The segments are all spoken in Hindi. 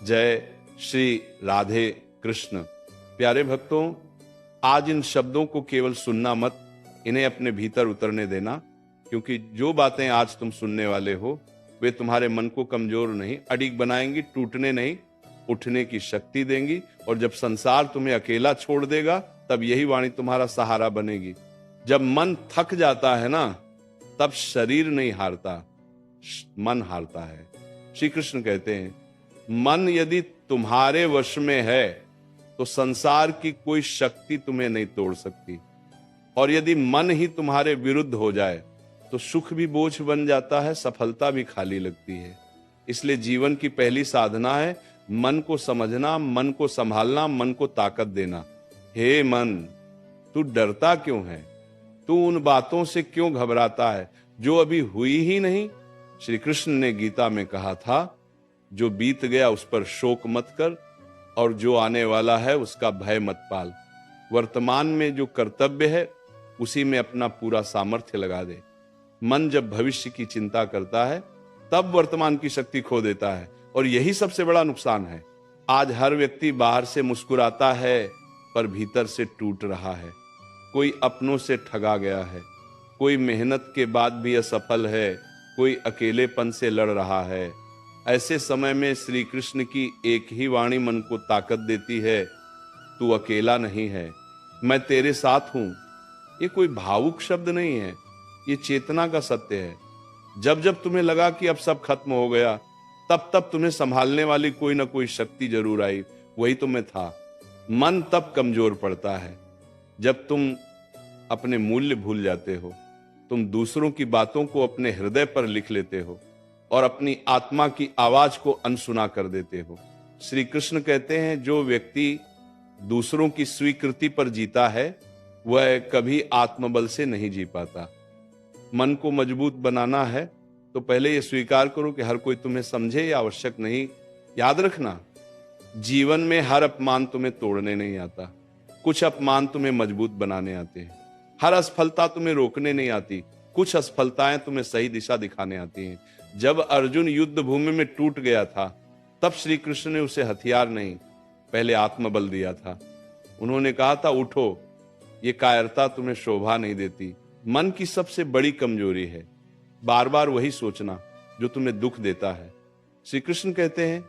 जय श्री राधे कृष्ण। प्यारे भक्तों, आज इन शब्दों को केवल सुनना मत, इन्हें अपने भीतर उतरने देना, क्योंकि जो बातें आज तुम सुनने वाले हो वे तुम्हारे मन को कमजोर नहीं, अडिग बनाएंगी, टूटने नहीं, उठने की शक्ति देंगी। और जब संसार तुम्हें अकेला छोड़ देगा तब यही वाणी तुम्हारा सहारा बनेगी। जब मन थक जाता है ना, तब शरीर नहीं हारता, मन हारता है। श्री कृष्ण कहते हैं, मन यदि तुम्हारे वश में है तो संसार की कोई शक्ति तुम्हें नहीं तोड़ सकती, और यदि मन ही तुम्हारे विरुद्ध हो जाए तो सुख भी बोझ बन जाता है, सफलता भी खाली लगती है। इसलिए जीवन की पहली साधना है मन को समझना, मन को संभालना, मन को ताकत देना। हे मन, तू डरता क्यों है? तू उन बातों से क्यों घबराता है जो अभी हुई ही नहीं? श्री कृष्ण ने गीता में कहा था, जो बीत गया उस पर शोक मत कर, और जो आने वाला है उसका भय मत पाल। वर्तमान में जो कर्तव्य है उसी में अपना पूरा सामर्थ्य लगा दे। मन जब भविष्य की चिंता करता है तब वर्तमान की शक्ति खो देता है, और यही सबसे बड़ा नुकसान है। आज हर व्यक्ति बाहर से मुस्कुराता है पर भीतर से टूट रहा है। कोई अपनों से ठगा गया है, कोई मेहनत के बाद भी असफल है, कोई अकेलेपन से लड़ रहा है। ऐसे समय में श्री कृष्ण की एक ही वाणी मन को ताकत देती है, तू अकेला नहीं है, मैं तेरे साथ हूं। ये कोई भावुक शब्द नहीं है, ये चेतना का सत्य है। जब जब तुम्हें लगा कि अब सब खत्म हो गया, तब तब तुम्हें संभालने वाली कोई ना कोई शक्ति जरूर आई, वही तो मैं था। मन तब कमजोर पड़ता है जब तुम अपने मूल्य भूल जाते हो, तुम दूसरों की बातों को अपने हृदय पर लिख लेते हो और अपनी आत्मा की आवाज को अनसुना कर देते हो। श्री कृष्ण कहते हैं, जो व्यक्ति दूसरों की स्वीकृति पर जीता है वह कभी आत्मबल से नहीं जी पाता। मन को मजबूत बनाना है तो पहले यह स्वीकार करो कि हर कोई तुम्हें समझे या आवश्यक नहीं। याद रखना, जीवन में हर अपमान तुम्हें तोड़ने नहीं आता, कुछ अपमान तुम्हें मजबूत बनाने आते हैं। हर असफलता तुम्हें रोकने नहीं आती, कुछ असफलताएं तुम्हें सही दिशा दिखाने आती हैं। जब अर्जुन युद्ध भूमि में टूट गया था तब श्री कृष्ण ने उसे हथियार नहीं, पहले आत्मबल दिया था। उन्होंने कहा था, उठो, ये कायरता तुम्हें शोभा नहीं देती। मन की सबसे बड़ी कमजोरी है बार बार वही सोचना जो तुम्हें दुख देता है। श्री कृष्ण कहते हैं,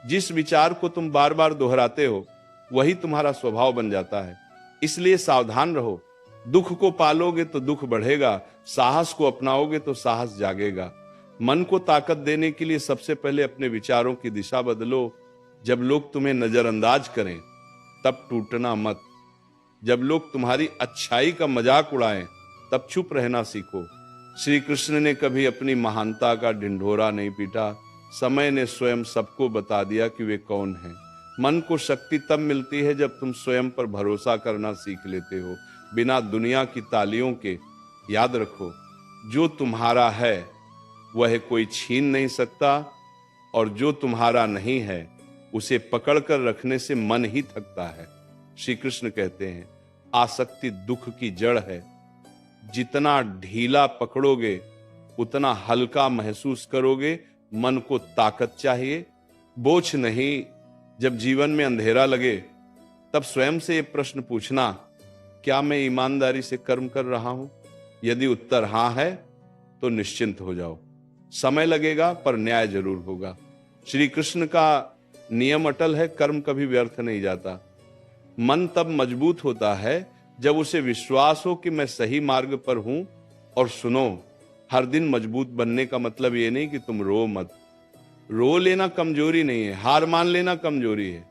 जिस विचार को तुम बार बार दोहराते हो वही तुम्हारा स्वभाव बन जाता है। इसलिए सावधान रहो। दुख को पालोगे तो दुख बढ़ेगा, साहस को अपनाओगे तो साहस जागेगा। मन को ताकत देने के लिए सबसे पहले अपने विचारों की दिशा बदलो। जब लोग तुम्हें नजरअंदाज करें तब टूटना मत। जब लोग तुम्हारी अच्छाई का मजाक उड़ाएं तब चुप रहना सीखो। श्री कृष्ण ने कभी अपनी महानता का ढिंढोरा नहीं पीटा, समय ने स्वयं सबको बता दिया कि वे कौन हैं। मन को शक्ति तब मिलती है जब तुम स्वयं पर भरोसा करना सीख लेते हो, बिना दुनिया की तालियों के। याद रखो, जो तुम्हारा है वह कोई छीन नहीं सकता, और जो तुम्हारा नहीं है उसे पकड़ कर रखने से मन ही थकता है। श्री कृष्ण कहते हैं, आसक्ति दुख की जड़ है। जितना ढीला पकड़ोगे उतना हल्का महसूस करोगे। मन को ताकत चाहिए, बोझ नहीं। जब जीवन में अंधेरा लगे तब स्वयं से ये प्रश्न पूछना, क्या मैं ईमानदारी से कर्म कर रहा हूं? यदि उत्तर हां है तो निश्चिंत हो जाओ। समय लगेगा पर न्याय जरूर होगा। श्री कृष्ण का नियम अटल है, कर्म कभी व्यर्थ नहीं जाता। मन तब मजबूत होता है जब उसे विश्वास हो कि मैं सही मार्ग पर हूं। और सुनो, हर दिन मजबूत बनने का मतलब ये नहीं कि तुम रो मत। रो लेना कमजोरी नहीं है, हार मान लेना कमजोरी है।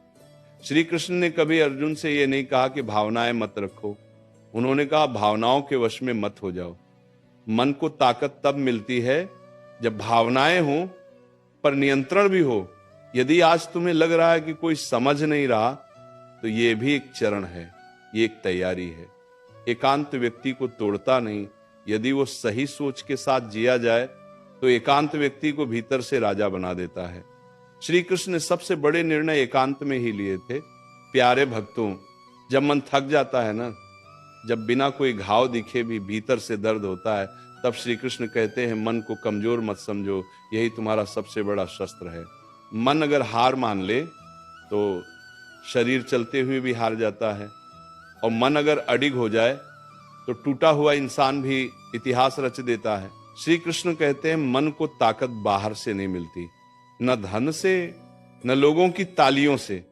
श्री कृष्ण ने कभी अर्जुन से यह नहीं कहा कि भावनाएं मत रखो, उन्होंने कहा भावनाओं के वश में मत हो जाओ। मन को ताकत तब मिलती है जब भावनाएं हो पर नियंत्रण भी हो। यदि आज तुम्हें लग रहा है कि कोई समझ नहीं रहा तो यह भी एक चरण है, ये एक तैयारी है। एकांत व्यक्ति को तोड़ता नहीं, यदि वो सही सोच के साथ जिया जाए तो एकांत व्यक्ति को भीतर से राजा बना देता है। श्री कृष्ण ने सबसे बड़े निर्णय एकांत में ही लिए थे। प्यारे भक्तों, जब मन थक जाता है ना, जब बिना कोई घाव दिखे भी भीतर से दर्द होता है, तब श्री कृष्ण कहते हैं, मन को कमजोर मत समझो, यही तुम्हारा सबसे बड़ा शस्त्र है। मन अगर हार मान ले तो शरीर चलते हुए भी हार जाता है, और मन अगर अडिग हो जाए तो टूटा हुआ इंसान भी इतिहास रच देता है। श्री कृष्ण कहते हैं मन को ताकत बाहर से नहीं मिलती, न धन से, न लोगों की तालियों से,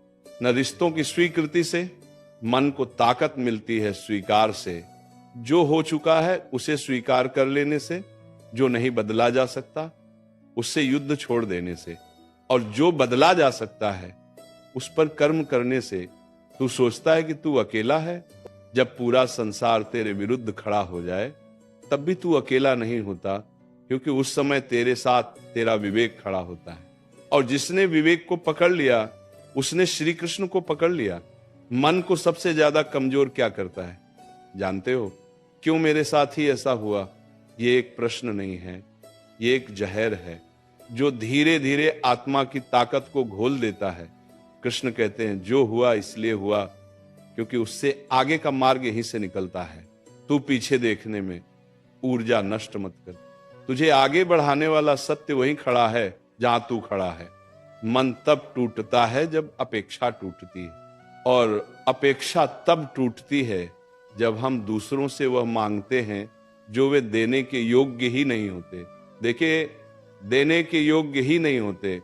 न रिश्तों की स्वीकृति से। मन को ताकत मिलती है स्वीकार से। जो हो चुका है उसे स्वीकार कर लेने से, जो नहीं बदला जा सकता उससे युद्ध छोड़ देने से, और जो बदला जा सकता है उस पर कर्म करने से। तू सोचता है कि तू अकेला है, जब पूरा संसार तेरे विरुद्ध खड़ा हो जाए तब भी तू अकेला नहीं होता, क्योंकि उस समय तेरे साथ तेरा विवेक खड़ा होता है। और जिसने विवेक को पकड़ लिया उसने श्री कृष्ण को पकड़ लिया। मन को सबसे ज्यादा कमजोर क्या करता है जानते हो? क्यों मेरे साथ ही ऐसा हुआ? ये एक प्रश्न नहीं है, ये एक जहर है जो धीरे धीरे आत्मा की ताकत को घोल देता है। कृष्ण कहते हैं जो हुआ इसलिए हुआ क्योंकि उससे आगे का मार्ग यहीं से निकलता है। तू पीछे देखने में ऊर्जा नष्ट मत कर, तुझे आगे बढ़ाने वाला सत्य वहीं खड़ा है जहां तू खड़ा है। मन तब टूटता है जब अपेक्षा टूटती है, और अपेक्षा तब टूटती है जब हम दूसरों से वह मांगते हैं जो वे देने के योग्य ही नहीं होते। देखिए, देने के योग्य ही नहीं होते।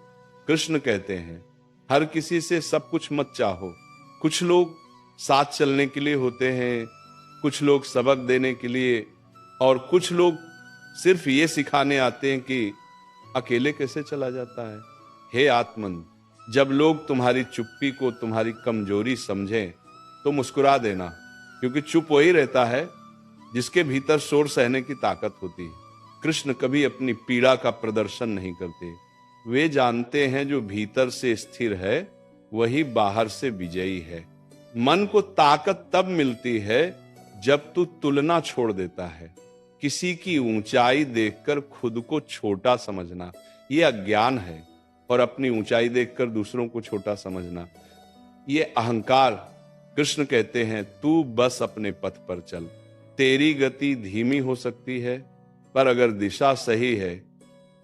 कृष्ण कहते हैं हर किसी से सब कुछ मत चाहो। कुछ लोग साथ चलने के लिए होते हैं, कुछ लोग सबक देने के लिए, और कुछ लोग सिर्फ ये सिखाने आते हैं कि अकेले कैसे चला जाता है। हे आत्मन, जब लोग तुम्हारी चुप्पी को तुम्हारी कमजोरी समझें तो मुस्कुरा देना, क्योंकि चुप वही रहता है जिसके भीतर शोर सहने की ताकत होती है। कृष्ण कभी अपनी पीड़ा का प्रदर्शन नहीं करते। वे जानते हैं जो भीतर से स्थिर है वही बाहर से विजयी है। मन को ताकत तब मिलती है जब तू तुलना छोड़ देता है। किसी की ऊंचाई देखकर खुद को छोटा समझना ये अज्ञान है, और अपनी ऊंचाई देखकर दूसरों को छोटा समझना ये अहंकार। कृष्ण कहते हैं तू बस अपने पथ पर चल। तेरी गति धीमी हो सकती है, पर अगर दिशा सही है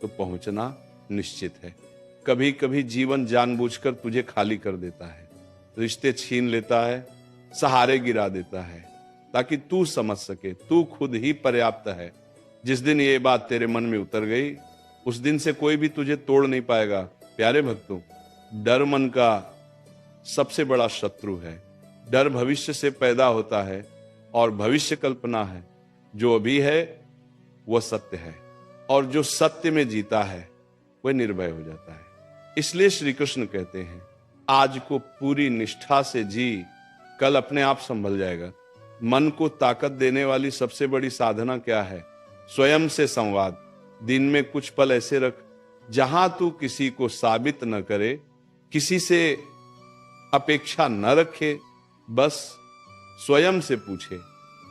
तो पहुंचना निश्चित है। कभी कभी जीवन जानबूझकर तुझे खाली कर देता है, रिश्ते छीन लेता है, सहारे गिरा देता है, ताकि तू समझ सके तू खुद ही पर्याप्त है। जिस दिन ये बात तेरे मन में उतर गई उस दिन से कोई भी तुझे तोड़ नहीं पाएगा। प्यारे भक्तों, डर मन का सबसे बड़ा शत्रु है। डर भविष्य से पैदा होता है, और भविष्य कल्पना है। जो अभी है वह सत्य है, और जो सत्य में जीता है वह निर्भय हो जाता है। इसलिए श्री कृष्ण कहते हैं आज को पूरी निष्ठा से जी, कल अपने आप संभल जाएगा। मन को ताकत देने वाली सबसे बड़ी साधना क्या है? स्वयं से संवाद। दिन में कुछ पल ऐसे रख जहां तू किसी को साबित न करे, किसी से अपेक्षा न रखे, बस स्वयं से पूछे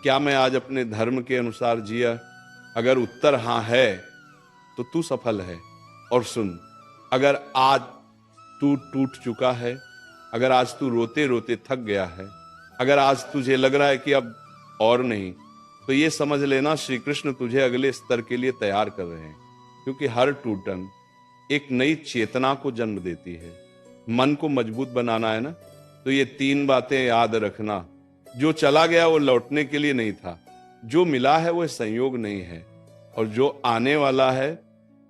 क्या मैं आज अपने धर्म के अनुसार जिया? अगर उत्तर हां है तो तू सफल है। और सुन, अगर आज तू टूट चुका है, अगर आज तू रोते रोते थक गया है, अगर आज तुझे लग रहा है कि अब और नहीं, तो ये समझ लेना श्री कृष्ण तुझे अगले स्तर के लिए तैयार कर रहे हैं। क्योंकि हर टूटन एक नई चेतना को जन्म देती है। मन को मजबूत बनाना है ना, तो ये 3 बातें याद रखना। जो चला गया वो लौटने के लिए नहीं था, जो मिला है वो संयोग नहीं है, और जो आने वाला है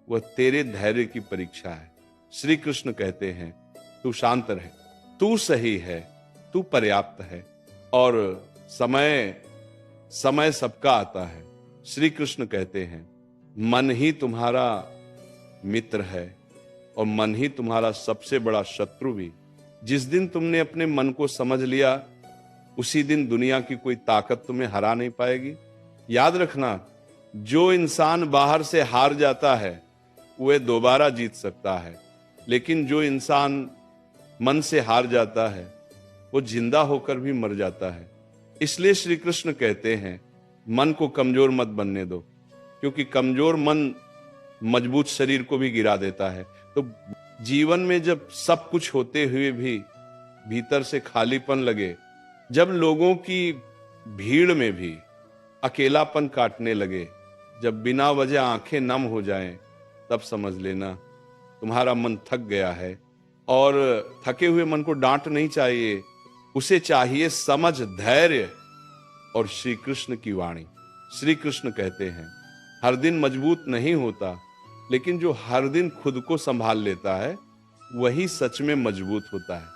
वह तेरे धैर्य की परीक्षा है। श्री कृष्ण कहते हैं तू शांत रहे, तू सही है, तू पर्याप्त है, और समय सबका आता है। श्री कृष्ण कहते हैं मन ही तुम्हारा मित्र है, और मन ही तुम्हारा सबसे बड़ा शत्रु भी। जिस दिन तुमने अपने मन को समझ लिया उसी दिन दुनिया की कोई ताकत तुम्हें हरा नहीं पाएगी। याद रखना, जो इंसान बाहर से हार जाता है वह दोबारा जीत सकता है, लेकिन जो इंसान मन से हार जाता है वो जिंदा होकर भी मर जाता है। इसलिए श्री कृष्ण कहते हैं मन को कमजोर मत बनने दो, क्योंकि कमजोर मन मजबूत शरीर को भी गिरा देता है। तो जीवन में जब सब कुछ होते हुए भी भीतर से खालीपन लगे, जब लोगों की भीड़ में भी अकेलापन काटने लगे, जब बिना वजह आंखें नम हो जाएं, तब समझ लेना तुम्हारा मन थक गया है और थके हुए मन को डांट नहीं चाहिए, उसे चाहिए समझ, धैर्य और श्री कृष्ण की वाणी। श्री कृष्ण कहते हैं हर दिन मजबूत नहीं होता, लेकिन जो हर दिन खुद को संभाल लेता है वही सच में मजबूत होता है।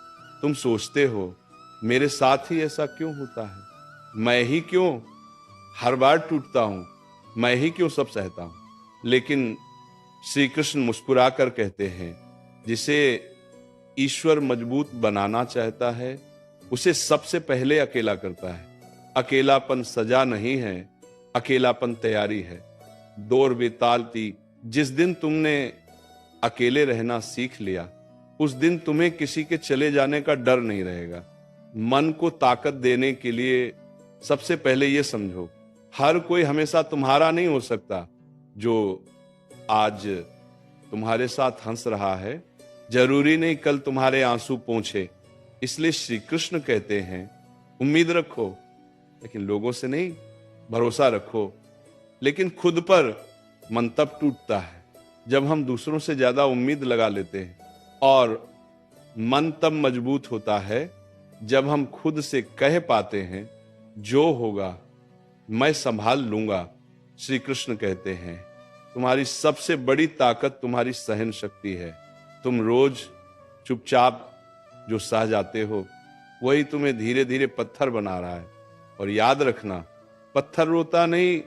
तुम सोचते हो मेरे साथ ही ऐसा क्यों होता है, मैं ही क्यों हर बार टूटता हूं, मैं ही क्यों सब सहता हूं। लेकिन श्री कृष्ण मुस्कुरा कर कहते हैं जिसे ईश्वर मजबूत बनाना चाहता है उसे सबसे पहले अकेला करता है। अकेलापन सजा नहीं है, अकेलापन तैयारी है। दौर बेतालती, जिस दिन तुमने अकेले रहना सीख लिया उस दिन तुम्हें किसी के चले जाने का डर नहीं रहेगा। मन को ताकत देने के लिए सबसे पहले ये समझो हर कोई हमेशा तुम्हारा नहीं हो सकता। जो आज तुम्हारे साथ हंस रहा है जरूरी नहीं कल तुम्हारे आंसू पोंछे। इसलिए श्री कृष्ण कहते हैं उम्मीद रखो, लेकिन लोगों से नहीं, भरोसा रखो, लेकिन खुद पर। मन तब टूटता है जब हम दूसरों से ज्यादा उम्मीद लगा लेते हैं, और मन तब मजबूत होता है जब हम खुद से कह पाते हैं जो होगा मैं संभाल लूंगा। श्री कृष्ण कहते हैं तुम्हारी सबसे बड़ी ताकत तुम्हारी सहन शक्ति है। तुम रोज चुपचाप जो सह जाते हो वही तुम्हें धीरे धीरे पत्थर बना रहा है। और याद रखना, पत्थर रोता नहीं,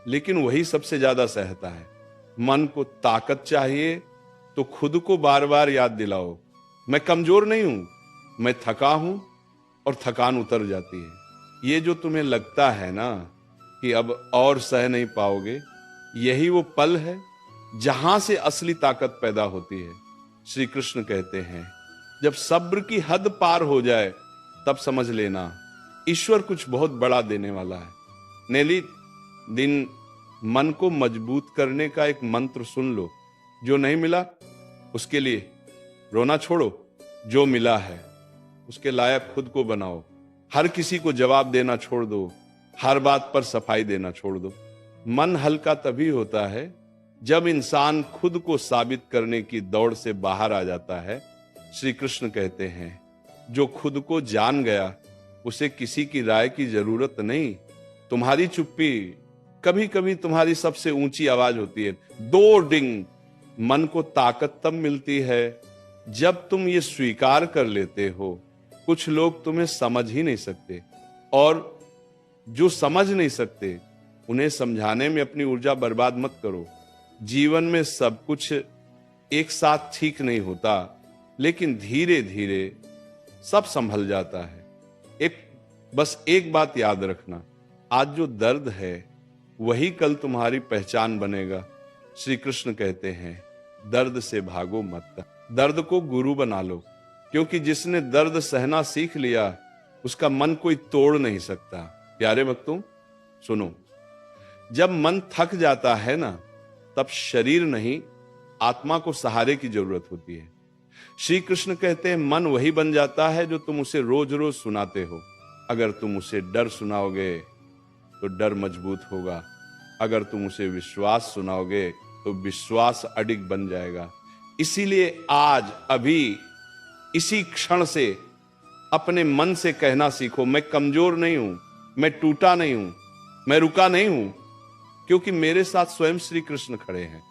लेकिन वही सबसे ज्यादा सहता है। मन को ताकत चाहिए तो खुद को बार बार याद दिलाओ, मैं कमजोर नहीं हूं, मैं थका हूं, और थकान उतर जाती है। ये जो तुम्हें लगता है ना कि अब और सह नहीं पाओगे, यही वो पल है जहां से असली ताकत पैदा होती है। श्री कृष्ण कहते हैं जब सब्र की हद पार हो जाए तब समझ लेना ईश्वर कुछ बहुत बड़ा देने वाला है। नेली दिन मन को मजबूत करने का एक मंत्र सुन लो। जो नहीं मिला उसके लिए रोना छोड़ो, जो मिला है उसके लायक खुद को बनाओ। हर किसी को जवाब देना छोड़ दो, हर बात पर सफाई देना छोड़ दो। मन हल्का तभी होता है जब इंसान खुद को साबित करने की दौड़ से बाहर आ जाता है। श्री कृष्ण कहते हैं जो खुद को जान गया उसे किसी की राय की जरूरत नहीं। तुम्हारी चुप्पी कभी कभी तुम्हारी सबसे ऊंची आवाज होती है। दो डिंग। मन को ताकत तब मिलती है जब तुम ये स्वीकार कर लेते हो कुछ लोग तुम्हें समझ ही नहीं सकते, और जो समझ नहीं सकते उन्हें समझाने में अपनी ऊर्जा बर्बाद मत करो। जीवन में सब कुछ एक साथ ठीक नहीं होता, लेकिन धीरे धीरे सब संभल जाता है। बस एक बात याद रखना, आज जो दर्द है वही कल तुम्हारी पहचान बनेगा। श्री कृष्ण कहते हैं दर्द से भागो मत, दर्द को गुरु बना लो, क्योंकि जिसने दर्द सहना सीख लिया उसका मन कोई तोड़ नहीं सकता। प्यारे भक्तों सुनो, जब मन थक जाता है ना तब शरीर नहीं आत्मा को सहारे की जरूरत होती है। श्री कृष्ण कहते हैं मन वही बन जाता है जो तुम उसे रोज रोज सुनाते हो। अगर तुम उसे डर सुनाओगे तो डर मजबूत होगा, अगर तुम उसे विश्वास सुनाओगे तो विश्वास अडिग बन जाएगा। इसीलिए आज अभी इसी क्षण से अपने मन से कहना सीखो, मैं कमजोर नहीं हूं, मैं टूटा नहीं हूं, मैं रुका नहीं हूं, क्योंकि मेरे साथ स्वयं श्री कृष्ण खड़े हैं।